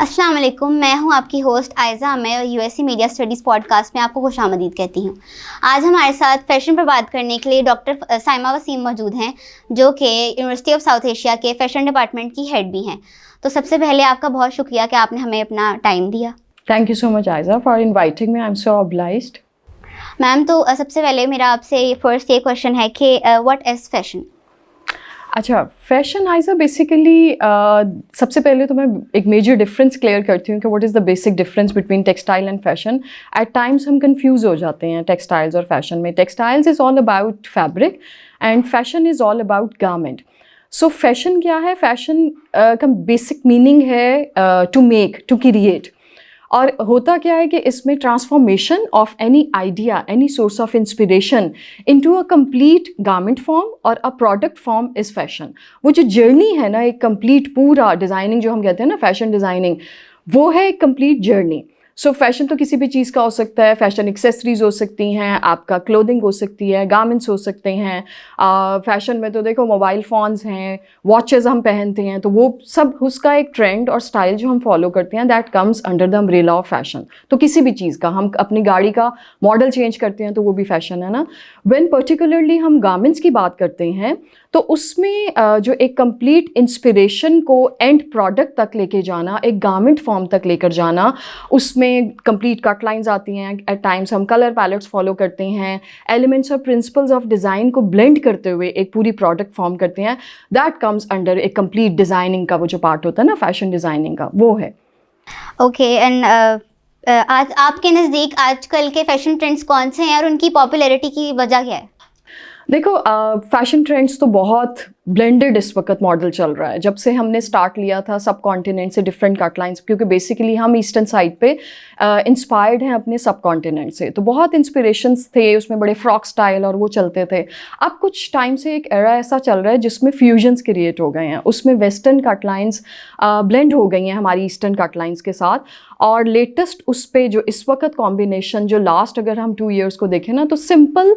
अस्सलाम वालेकुम, मैं हूं आपकी होस्ट आयज़ा। मैं यूएससी मीडिया स्टडीज़ पॉडकास्ट में आपको खुशामदीद कहती हूं। आज हमारे साथ फैशन पर बात करने के लिए डॉक्टर साइमा वसीम मौजूद हैं, जो कि यूनिवर्सिटी ऑफ साउथ एशिया के फैशन डिपार्टमेंट की हेड भी हैं। तो सबसे पहले आपका बहुत शुक्रिया कि आपने हमें अपना टाइम दिया। Thank you so much, Aiza, for inviting me. I'm so obliged. Ma'am, तो सबसे पहले मेरा आपसे फर्स्ट ये क्वेश्चन है कि व्हाट इज़ फैशन? अच्छा, फैशन आइज़ा बेसिकली सबसे पहले तो मैं एक मेजर डिफरेंस क्लियर करती हूँ कि what is the basic difference between textile and fashion. At times हम कंफ्यूज हो जाते हैं टेक्सटाइल्स और फैशन में। Textiles is all about fabric and fashion is all about garment. So fashion क्या है? फैशन का बेसिक मीनिंग है टू मेक, टू क्रिएट। और होता क्या है कि इसमें transformation of any idea, any source of inspiration into a complete garment form और a product form is fashion. वो जो जर्नी है ना, एक कंप्लीट पूरा डिज़ाइनिंग जो हम कहते हैं ना, फैशन डिज़ाइनिंग, वो है एक कंप्लीट जर्नी। सो फैशन तो किसी भी चीज़ का हो सकता है। फैशन एक्सेसरीज हो सकती हैं, आपका क्लोथिंग हो सकती है, गारमेंट्स हो सकते हैं। फैशन में तो देखो मोबाइल फ़ोन्स हैं, वॉचेस हम पहनते हैं, तो वो सब उसका एक ट्रेंड और स्टाइल जो हम फॉलो करते हैं, that comes under the umbrella of fashion. तो किसी भी चीज़ का, हम अपनी गाड़ी का मॉडल चेंज करते हैं तो वो भी फैशन है ना। व्हेन पर्टिकुलरली हम गारमेंट्स की बात करते हैं तो उसमें जो एक कंप्लीट इंस्पिरेशन को एंड प्रोडक्ट तक लेके जाना, एक गारमेंट फॉर्म तक लेकर जाना, उसमें कंप्लीट कट लाइंस आती हैं। एट टाइम्स हम कलर पैलेट्स फॉलो करते हैं, एलिमेंट्स और प्रिंसिपल्स ऑफ डिज़ाइन को ब्लेंड करते हुए एक पूरी प्रोडक्ट फॉर्म करते हैं। दैट कम्स अंडर एक कंप्लीट डिज़ाइनिंग का वो जो पार्ट होता है ना, फैशन डिज़ाइनिंग का, वो है। ओके, एंड आज आपके नज़दीक आजकल के फैशन ट्रेंड्स कौन से हैं और उनकी पॉपुलैरिटी की वजह क्या है? देखो, फैशन ट्रेंड्स तो बहुत ब्लेंडेड इस वक्त मॉडल चल रहा है। जब से हमने स्टार्ट लिया था सब कॉन्टिनेंट से डिफरेंट कट लाइंस, क्योंकि बेसिकली हम ईस्टर्न साइड पे इंस्पायर्ड हैं अपने सब कॉन्टिनेंट से, तो बहुत इंस्पिरेशंस थे उसमें, बड़े फ्रॉक स्टाइल और वो चलते थे। अब कुछ टाइम से एक एरा ऐसा चल रहा है जिसमें फ्यूजन्स क्रिएट हो गए हैं, उसमें वेस्टर्न कट लाइंस ब्लेंड हो गई हैं हमारी ईस्टर्न कट लाइंस के साथ। और लेटेस्ट उस पर जो इस वक्त कॉम्बिनेशन, जो लास्ट अगर हम 2 years को देखें ना, तो सिंपल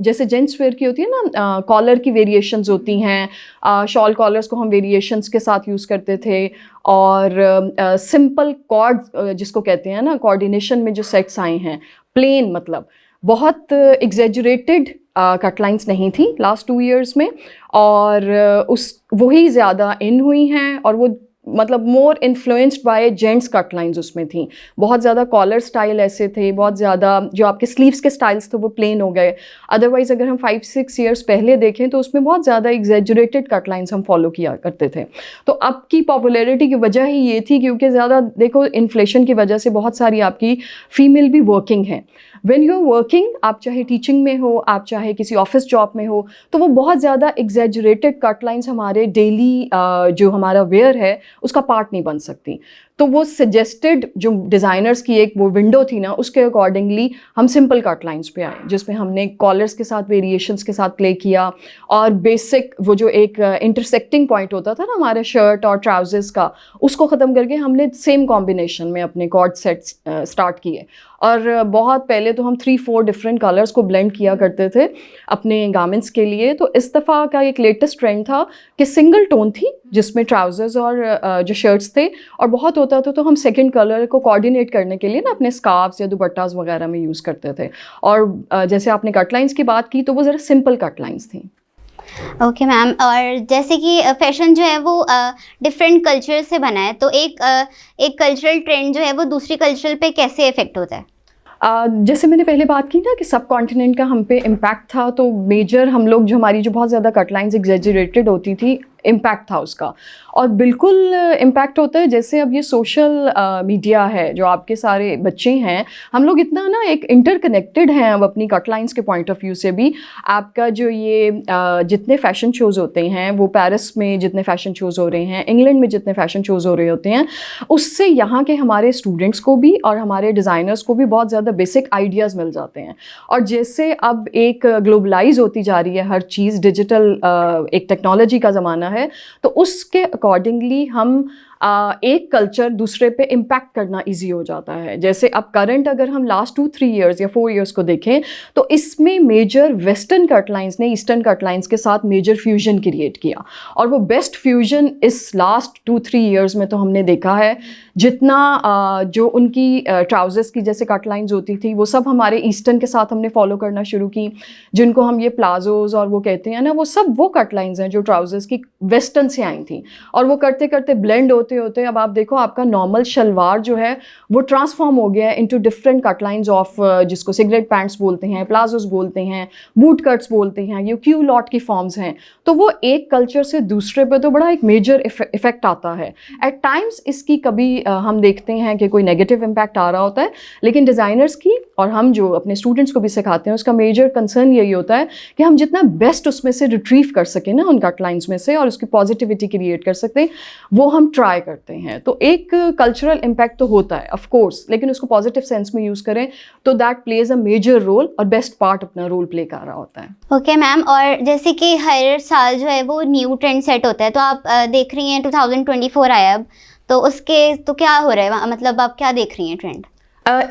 जैसे जेंट्स वेयर की होती है ना, कॉलर की वेरिएशंस होती हैं, शॉल कॉलर्स को हम वेरिएशंस के साथ यूज़ करते थे। और सिंपल कॉर्ड जिसको कहते हैं ना, कोऑर्डिनेशन में जो सेट्स आए हैं, प्लेन, मतलब बहुत एग्जेजरेटेड कट लाइंस नहीं थी लास्ट 2 years में। और उस वही ज़्यादा इन हुई हैं, और वो मतलब more influenced by gents cut lines उसमें थी। बहुत ज़्यादा कॉलर स्टाइल ऐसे थे, बहुत ज़्यादा जो आपके स्लीव्स के स्टाइल्स थे वो प्लेन हो गए। अदरवाइज़ अगर हम 5-6 years पहले देखें तो उसमें बहुत ज़्यादा एग्जेजरेटेड कट लाइंस हम फॉलो किया करते थे। तो अब की पॉपुलैरिटी की वजह ही ये थी क्योंकि ज़्यादा देखो, इन्फ्लेशन की वजह से बहुत सारी आपकी फ़ीमेल भी वर्किंग हैं। व्हेन यू आर वर्किंग, आप चाहे टीचिंग में हो, आप चाहे किसी ऑफिस जॉब में हो, तो वो बहुत ज़्यादा एग्जेजरेटेड कट लाइंस हमारे डेली जो हमारा वेयर है उसका पार्ट नहीं बन सकती। तो वो सजेस्टेड जो डिज़ाइनर्स की एक वो विंडो थी ना, उसके अकॉर्डिंगली हम सिंपल कट लाइंस पे आए, जिसमें हमने कॉलर्स के साथ वेरिएशंस के साथ प्ले किया। और बेसिक वो जो एक इंटरसेक्टिंग पॉइंट होता था ना हमारे शर्ट और ट्राउजर्स का, उसको ख़त्म करके हमने सेम कॉम्बिनेशन में अपने कॉर्ड सेट्स स्टार्ट किए। और बहुत पहले तो हम 3-4 डिफरेंट कलर्स को ब्लेंड किया करते थे अपने गारमेंट्स के लिए। तो इस दफ़ा का एक लेटेस्ट ट्रेंड था कि सिंगल टोन थी जिसमें ट्राउजर्स और जो शर्ट्स थे, और बहुत होता था तो हम सेकंड कलर को कोऑर्डिनेट करने के लिए ना अपने स्कार्फ्स या दुपट्टास वगैरह में यूज़ करते थे। और जैसे आपने कट लाइंस की बात की तो वो ज़रा सिंपल कट लाइंस थी। ओके मैम, और जैसे कि फैशन जो है वो डिफरेंट कल्चर से बना है, तो एक कल्चरल ट्रेंड जो है वो दूसरी कल्चरल पे कैसे इफेक्ट होता है? जैसे मैंने पहले बात की ना कि सब कॉन्टिनेंट का हम पे इम्पैक्ट था, तो मेजर हम लोग जो हमारी जो बहुत ज़्यादा कट लाइंस एग्जेजरेटेड होती थी, इम्पैक्ट था उसका। और बिल्कुल इम्पैक्ट होता है जैसे अब ये सोशल मीडिया है, जो आपके सारे बच्चे हैं, हम लोग इतना ना एक इंटरकनेक्टेड हैं अब अपनी कट लाइंस के पॉइंट ऑफ व्यू से भी। आपका जो ये जितने फ़ैशन शोज़ होते हैं, वो पेरिस में जितने फ़ैशन शोज़ हो रहे हैं, इंग्लैंड में जितने फ़ैशन शोज़ हो रहे होते हैं, उससे यहाँ के हमारे स्टूडेंट्स को भी और हमारे डिज़ाइनर्स को भी बहुत ज़्यादा बेसिक आइडियाज़ मिल जाते हैं। और जैसे अब एक ग्लोबलाइज होती जा रही है हर चीज़, डिजिटल एक टेक्नोलॉजी का ज़माना है, तो उसके अकॉर्डिंगली हम एक कल्चर दूसरे पे इम्पैक्ट करना इजी हो जाता है। जैसे अब करंट अगर हम लास्ट 2-3 ईयर्स या 4 ईयर्स को देखें तो इसमें मेजर वेस्टर्न कटलाइंस ने ईस्टर्न कटलाइंस के साथ मेजर फ्यूजन क्रिएट किया, और वो बेस्ट फ्यूजन इस लास्ट 2-3 ईयर्स में तो हमने देखा है। जितना जो उनकी ट्राउजर्स की जैसे कटलाइंस होती थी वो सब हमारे ईस्टर्न के साथ हमने फॉलो करना शुरू की, जिनको हम ये प्लाजोज और वो कहते हैं ना, वो सब वो कटलाइंस हैं जो ट्राउजर्स की वेस्टर्न से आई थी। और वो करते करते ब्लेंड होते होते अब आप देखो आपका नॉर्मल शलवार जो है वो ट्रांसफॉर्म हो गया है इनटू डिफरेंट कटलाइंस ऑफ, जिसको सिगरेट पैंट्स बोलते हैं, प्लाजोस बोलते हैं, बूट कट्स बोलते हैं, ये क्यू लॉट की फॉर्म्स हैं। तो वो एक कल्चर से दूसरे पे तो बड़ा एक मेजर इफेक्ट आता है। एट टाइम्स इसकी कभी हम देखते हैं कि कोई नेगेटिव इम्पैक्ट आ रहा होता है, लेकिन डिज़ाइनर्स की और हम जो अपने स्टूडेंट्स को भी सिखाते हैं उसका मेजर कंसर्न यही होता है कि हम जितना बेस्ट उसमें से रिट्रीव कर सकें ना उन कटलाइंस में से और उसकी पॉजिटिविटी क्रिएट कर सकते हैं, वो हम ट्राई करते हैं। तो एक कल्चरल इम्पैक्ट तो होता है ऑफ कोर्स, लेकिन उसको पॉजिटिव सेंस में यूज़ करें तो that plays a major role और बेस्ट पार्ट अपना रोल प्ले कर रहा होता है। ओके मैम, और जैसे कि हर साल जो है वो न्यू ट्रेंड सेट होता है, तो आप देख रही हैं 2024 आया अब, तो उसके तो क्या हो रहा है, मतलब आप क्या देख रही हैं ट्रेंड?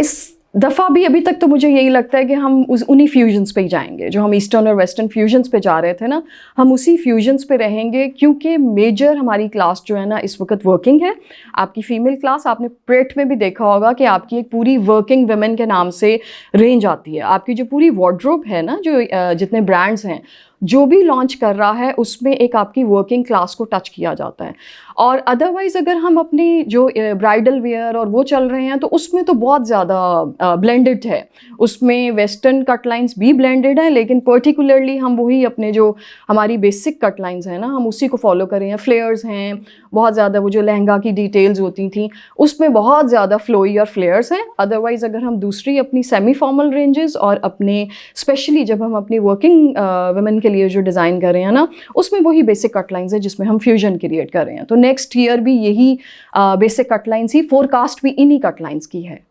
इस दफ़ा भी अभी तक तो मुझे यही लगता है कि हम उन्हीं फ्यूजन्स पे ही जाएंगे जो हम ईस्टर्न और वेस्टर्न फ्यूजन्स पे जा रहे थे ना, हम उसी फ्यूजन्स पे रहेंगे, क्योंकि मेजर हमारी क्लास जो है ना इस वक्त वर्किंग है। आपकी फ़ीमेल क्लास आपने प्रेट में भी देखा होगा कि आपकी एक पूरी वर्किंग वुमेन के नाम से रेंज आती है। आपकी जो पूरी वार्डरोब है ना, जो जितने ब्रांड्स हैं जो भी लॉन्च कर रहा है उसमें एक आपकी वर्किंग क्लास को टच किया जाता है। और अदरवाइज़ अगर हम अपनी जो ब्राइडल वेयर और वो चल रहे हैं तो उसमें तो बहुत ज़्यादा ब्लेंडेड है, उसमें वेस्टर्न कटलाइंस भी ब्लेंडेड है, लेकिन पर्टिकुलरली हम वही अपने जो हमारी बेसिक कटलाइंस हैं ना हम उसी को फॉलो कर रहे हैं। फ्लेयर्स हैं बहुत ज़्यादा, वो जो लहंगा की डिटेल्स होती थी उसमें बहुत ज़्यादा फ्लोई और फ्लेयर्स हैं। अदरवाइज़ अगर हम दूसरी अपनी सेमी फॉर्मल रेंजेस और अपने स्पेशली जब हम अपनी वर्किंग वुमेन के लिए जो डिज़ाइन कर रहे हैं ना उसमें वही बेसिक कटलाइंस है जिसमें हम फ्यूजन क्रिएट कर रहे हैं। तो नेक्स्ट ईयर भी यही बेसिक कटलाइंस ही, फोरकास्ट भी इन्हीं कटलाइंस की है।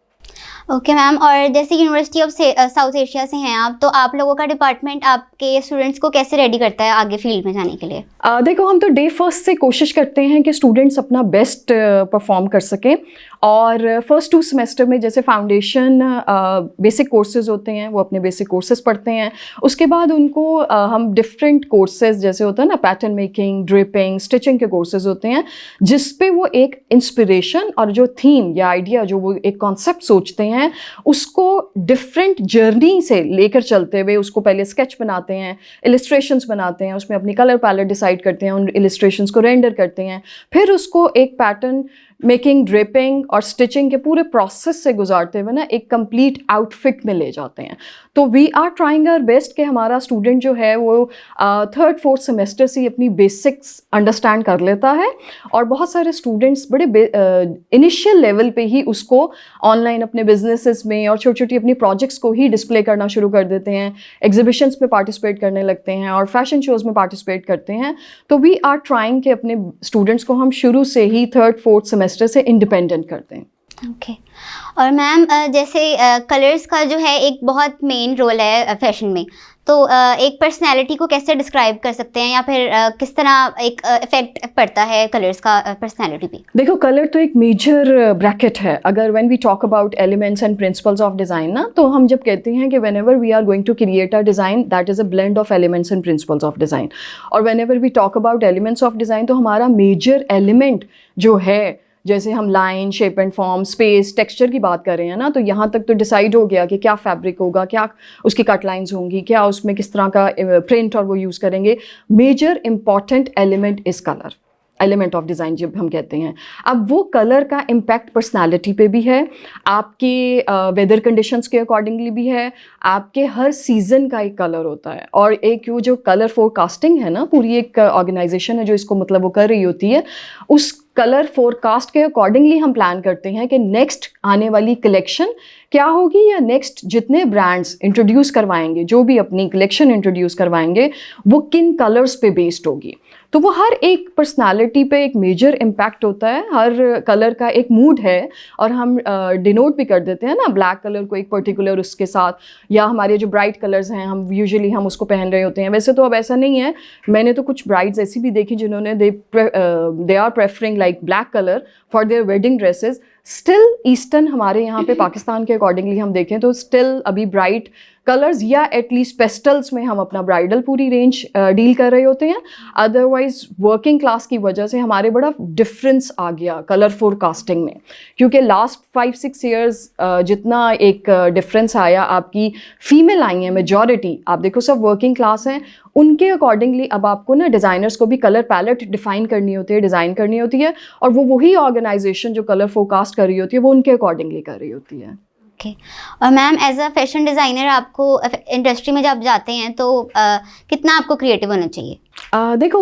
ओके मैम, और जैसे यूनिवर्सिटी ऑफ साउथ एशिया से हैं आप, तो आप लोगों का डिपार्टमेंट आपके स्टूडेंट्स को कैसे रेडी करता है आगे फील्ड में जाने के लिए? देखो हम तो डे फर्स्ट से कोशिश करते हैं कि स्टूडेंट्स अपना बेस्ट परफॉर्म कर सकें, और फर्स्ट 2 सेमेस्टर में जैसे फाउंडेशन बेसिक कोर्सेज होते हैं वो अपने बेसिक कोर्सेज पढ़ते हैं। उसके बाद उनको हम डिफरेंट कोर्सेज जैसे होता है ना पैटर्न मेकिंग, ड्रिपिंग, स्टिचिंग के कोर्सेज होते हैं जिस पे वो एक इंस्पिरेशन और जो थीम या आइडिया जो वो एक कॉन्सेप्ट सोचते हैं उसको डिफरेंट जर्नी से लेकर चलते हुए उसको पहले स्केच बनाते हैं, इलिस्ट्रेशंस बनाते हैं, उसमें अपनी कलर पैलेट डिसाइड करते हैं, उन इलिस्ट्रेशंस को रेंडर करते हैं, फिर उसको एक पैटर्न मेकिंग, ड्रिपिंग और स्टिचिंग के पूरे प्रोसेस से गुजारते हुए ना एक कंप्लीट आउटफिट में ले जाते हैं। तो we are trying our best कि हमारा स्टूडेंट जो है वो 3rd 4th सेमेस्टर से अपनी बेसिक्स अंडरस्टैंड कर लेता है, और बहुत सारे स्टूडेंट्स बड़े इनिशियल लेवल पे ही उसको ऑनलाइन अपने बिजनेसेस में और छोटी छोटी अपनी प्रोजेक्ट्स को ही डिस्प्ले करना शुरू कर देते हैं, एग्जीबिशंस में पार्टिसिपेट करने लगते हैं और फैशन शोज़ में पार्टिसिपेट करते हैं। तो वी आर ट्राइंग कि अपने स्टूडेंट्स को हम शुरू से ही 3rd 4th सेमेस्टर से इंडिपेंडेंट करते हैं। ओके और मैम जैसे कलर्स का जो है एक बहुत मेन रोल है फैशन में, तो एक पर्सनैलिटी को कैसे डिस्क्राइब कर सकते हैं या फिर किस तरह एक इफेक्ट पड़ता है कलर्स का पर्सनैलिटी पे? देखो कलर तो एक मेजर ब्रैकेट है। अगर when we talk about elements and principles of design ना, तो हम जब कहते हैं कि whenever we are going to create a design that is a blend of elements and principles of design, और whenever we talk about elements of design तो हमारा मेजर एलिमेंट जो है, जैसे हम line, shape and form, space, texture की बात कर रहे हैं ना, तो यहाँ तक तो डिसाइड हो गया कि क्या फैब्रिक होगा, क्या उसकी कट लाइन्स होंगी, क्या उसमें किस तरह का प्रिंट और वो यूज़ करेंगे। Major important element is colour, element of design जब हम कहते हैं। अब वो कलर का इम्पैक्ट पर्सनालिटी पे भी है, आपके वेदर कंडीशंस के अकॉर्डिंगली भी है, आपके हर सीज़न का एक कलर होता है। और एक वो जो कलर फोरकास्टिंग है ना, पूरी एक ऑर्गेनाइजेशन है जो इसको मतलब वो कर रही होती है, उस कलर फोरकास्ट के अकॉर्डिंगली हम प्लान करते हैं कि नेक्स्ट आने वाली कलेक्शन क्या होगी, या नेक्स्ट जितने ब्रांड्स इंट्रोड्यूस करवाएंगे, जो भी अपनी कलेक्शन इंट्रोड्यूस करवाएंगे, वो किन कलर्स पे बेस्ड होगी। तो वो हर एक पर्सनालिटी पे एक मेजर इम्पैक्ट होता है, हर कलर का एक मूड है, और हम डिनोट भी कर देते हैं ना ब्लैक कलर को एक पर्टिकुलर उसके साथ, या हमारे जो ब्राइट कलर्स हैं हम यूजुअली हम उसको पहन रहे होते हैं। वैसे तो अब ऐसा नहीं है, मैंने तो कुछ ब्राइड्स ऐसी भी देखी जिन्होंने they are preferring like black colour for their wedding dresses, still eastern हमारे यहाँ पे पाकिस्तान के अकॉर्डिंगली हम देखें तो स्टिल अभी ब्राइट कलर्स या एटलीस्ट पेस्टल्स में हम अपना ब्राइडल पूरी रेंज डील कर रहे होते हैं। अदरवाइज वर्किंग क्लास की वजह से हमारे बड़ा डिफरेंस आ गया कलर फोरकास्टिंग में, क्योंकि लास्ट 5-6 ईयर्स जितना एक डिफरेंस आया, आपकी फीमेल आई हैं मेजॉरिटी, आप देखो सब वर्किंग क्लास हैं, उनके अकॉर्डिंगली अब आपको ना डिज़ाइनर्स को भी कलर पैलेट डिफाइन करनी होती है, डिज़ाइन करनी होती है, और वो वही ऑर्गेनाइजेशन जो कलर फोरकास्ट कर रही होती है वो उनके अकॉर्डिंगली कर रही होती है। ओके। और ma'am as a fashion designer आपको इंडस्ट्री में जब जाते हैं तो कितना आपको क्रिएटिव होना चाहिए? देखो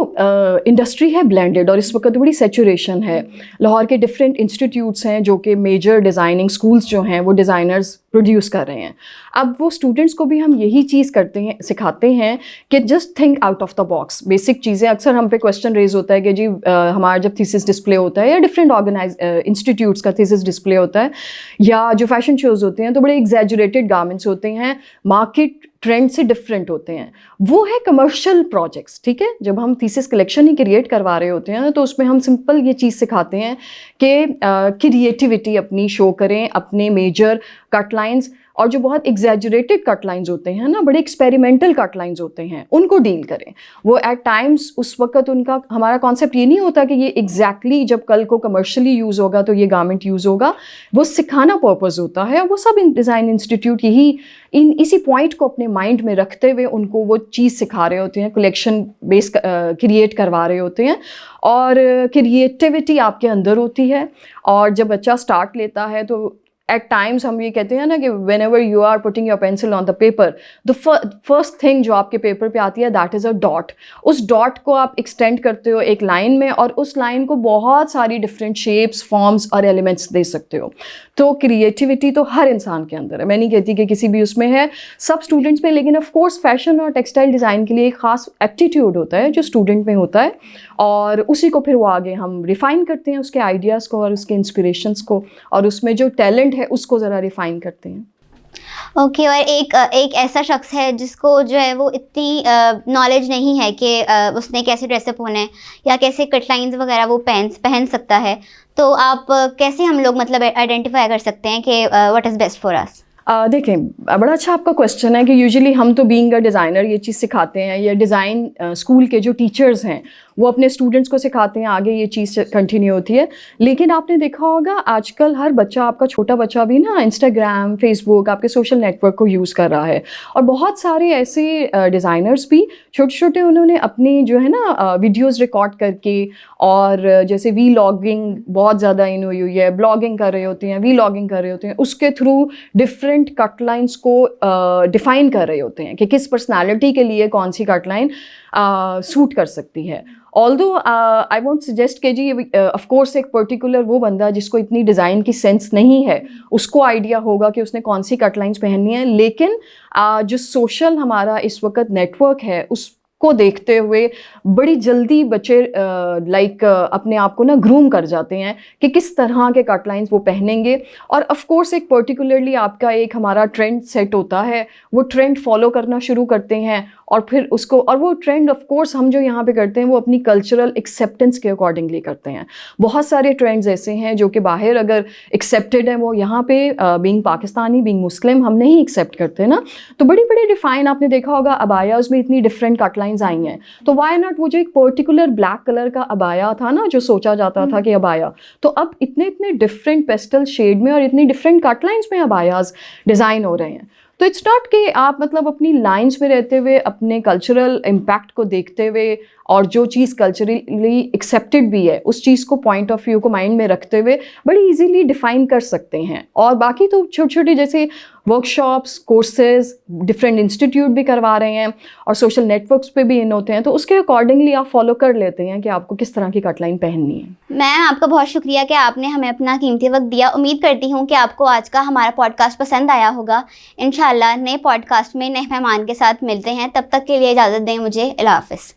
इंडस्ट्री है ब्लेंडेड और इस वक्त बड़ी सेचुरेशन है। लाहौर के डिफरेंट इंस्टीट्यूट्स हैं जो कि मेजर डिज़ाइनिंग स्कूल्स जो हैं वो डिज़ाइनर्स प्रोड्यूस कर रहे हैं। अब वो स्टूडेंट्स को भी हम यही चीज़ करते हैं, सिखाते हैं कि just think out of the box. Basic चीज़ें अक्सर हम पे क्वेश्चन रेज होता है कि जी हमारा जब थीसिस डिस्प्ले होता है या डिफरेंट इंस्टीट्यूट्स का थीसिस डिस्प्ले होता है या जो फैशन शोज़ होते हैं तो बड़े एग्जैजुरेटेड गारमेंट्स होते हैं, मार्केट ट्रेंड से डिफरेंट होते हैं, वो है कमर्शियल प्रोजेक्ट्स। ठीक है, जब हम थीसिस कलेक्शन ही क्रिएट करवा रहे होते हैं तो उसमें हम सिंपल ये चीज़ सिखाते हैं कि क्रिएटिविटी अपनी शो करें, अपने मेजर कट लाइंस और जो बहुत एग्जैजुरेटेड कट लाइंस होते हैं ना, बड़े एक्सपेरिमेंटल कट लाइंस होते हैं, उनको डील करें। वो एट टाइम्स उस वक्त उनका हमारा कॉन्सेप्ट ये नहीं होता कि ये एग्जैक्टली जब कल को कमर्शियली यूज़ होगा तो ये गारमेंट यूज़ होगा, वो सिखाना पर्पज़ होता है। वो सब डिज़ाइन इंस्टीट्यूट यही इसी पॉइंट को अपने माइंड में रखते हुए उनको वो चीज़ सिखा रहे होते हैं, कलेक्शन बेस क्रिएट करवा रहे होते हैं, और क्रिएटिविटी आपके अंदर होती है। और जब बच्चा स्टार्ट लेता है तो एट टाइम्स हम ये कहते हैं ना कि whenever you are putting your pencil on the paper, the first thing जो आपके पेपर पे आती है दैट इज़ अ डॉट। उस डॉट को आप एक्सटेंड करते हो एक लाइन में और उस लाइन को बहुत सारी डिफरेंट शेप्स, फॉर्म्स और एलिमेंट्स दे सकते हो। तो क्रिएटिविटी तो हर इंसान के अंदर है, मैं नहीं कहती कि किसी भी उसमें है, सब स्टूडेंट्स में, लेकिन ऑफ कोर्स फैशन और टेक्सटाइल डिज़ाइन के लिए एक ख़ास एप्टीट्यूड होता है जो स्टूडेंट में होता है, और उसी को फिर वो आगे हम रिफ़ाइन करते हैं, उसके आइडियाज़ को और उसके इंस्पिरेशंस को, और उसमें जो टैलेंट है उसको ज़रा रिफ़ाइन करते हैं। ओके। और एक ऐसा शख्स है जिसको जो है वो इतनी नॉलेज नहीं है कि उसने कैसे ड्रेसअप होना है या कैसे कटलाइंस वगैरह वो पहन सकता है, तो आप कैसे हम लोग मतलब आइडेंटिफाई कर सकते हैं कि what is best for us? देखें, बड़ा अच्छा आपका क्वेश्चन है कि यूजुअली हम तो बीइंग अ डिज़ाइनर ये चीज़ सिखाते हैं, या डिज़ाइन स्कूल के जो टीचर्स हैं वो अपने स्टूडेंट्स को सिखाते हैं, आगे ये चीज़ कंटिन्यू होती है। लेकिन आपने देखा होगा आजकल हर बच्चा, आपका छोटा बच्चा भी ना इंस्टाग्राम, फेसबुक, आपके सोशल नेटवर्क को यूज़ कर रहा है, और बहुत सारे ऐसे डिज़ाइनर्स भी छोटे छोटे उन्होंने अपनी जो है ना वीडियोज़ रिकॉर्ड करके, और जैसे वीलॉगिंग बहुत ज़्यादा इन हुई हुई है, ब्लॉगिंग कर रहे होते हैं, वीलॉगिंग कर रहे होते हैं, उसके थ्रू डिफरेंट कट लाइन्स को डिफ़ाइन कर रहे होते हैं कि किस पर्सनालिटी के लिए कौन सी कट लाइन सूट कर सकती है। ऑल्दो आई वोंट सजेस्ट कि जी ऑफ कोर्स एक पर्टिकुलर वो बंदा जिसको इतनी डिज़ाइन की सेंस नहीं है उसको आइडिया होगा कि उसने कौन सी कट लाइन्स पहननी है, लेकिन जो सोशल हमारा इस वक्त नेटवर्क है उसको देखते हुए बड़ी जल्दी बच्चे अपने आप को ना ग्रूम कर जाते हैं कि किस तरह के कट लाइन्स वो पहनेंगे। और ऑफ कोर्स एक पर्टिकुलरली आपका एक हमारा ट्रेंड सेट होता है, वो ट्रेंड फॉलो करना शुरू करते हैं, और फिर उसको, और वो ट्रेंड ऑफ कोर्स हम जो यहाँ पे करते हैं वो अपनी कल्चरल एक्सेप्टेंस के अकॉर्डिंगली करते हैं। बहुत सारे ट्रेंड्स ऐसे हैं जो कि बाहर अगर एक्सेप्टेड हैं, वो यहाँ पे बीइंग पाकिस्तानी, बीइंग मुस्लिम हम नहीं एक्सेप्ट करते ना। तो बड़ी बड़ी डिफ़ाइन आपने देखा होगा अबायाज़ में इतनी डिफरेंट कट लाइन्स आई हैं, तो वाई नॉट वो जो एक पर्टिकुलर ब्लैक कलर का अबाया था ना जो सोचा जाता था कि अबाया, तो अब इतने इतने डिफरेंट पेस्टल शेड में और इतनी डिफरेंट कट लाइन्स में अबायाज़ डिज़ाइन हो रहे हैं। तो इट्स नॉट कि आप मतलब अपनी लाइंस में रहते हुए अपने कल्चरल इम्पैक्ट को देखते हुए और जो चीज़ कल्चरली एक्सेप्टेड भी है उस चीज़ को, पॉइंट ऑफ व्यू को माइंड में रखते हुए बड़ी इजीली डिफ़ाइन कर सकते हैं। और बाकी तो छोटे छोटे जैसे वर्कशॉप्स, कोर्सेज डिफरेंट इंस्टीट्यूट भी करवा रहे हैं और सोशल नेटवर्क्स पे भी इन होते हैं, तो उसके अकॉर्डिंगली आप फॉलो कर लेते हैं कि आपको किस तरह की कटलाइन पहननी है। मैम आपका बहुत शुक्रिया कि आपने हमें अपना कीमती वक्त दिया। उम्मीद करती हूँ कि आपको आज का हमारा पॉडकास्ट पसंद आया होगा। इंशाल्लाह नए पॉडकास्ट में नए मेहमान के साथ मिलते हैं, तब तक के लिए इजाज़त दें मुझे। अल्लाह हाफ़िज़।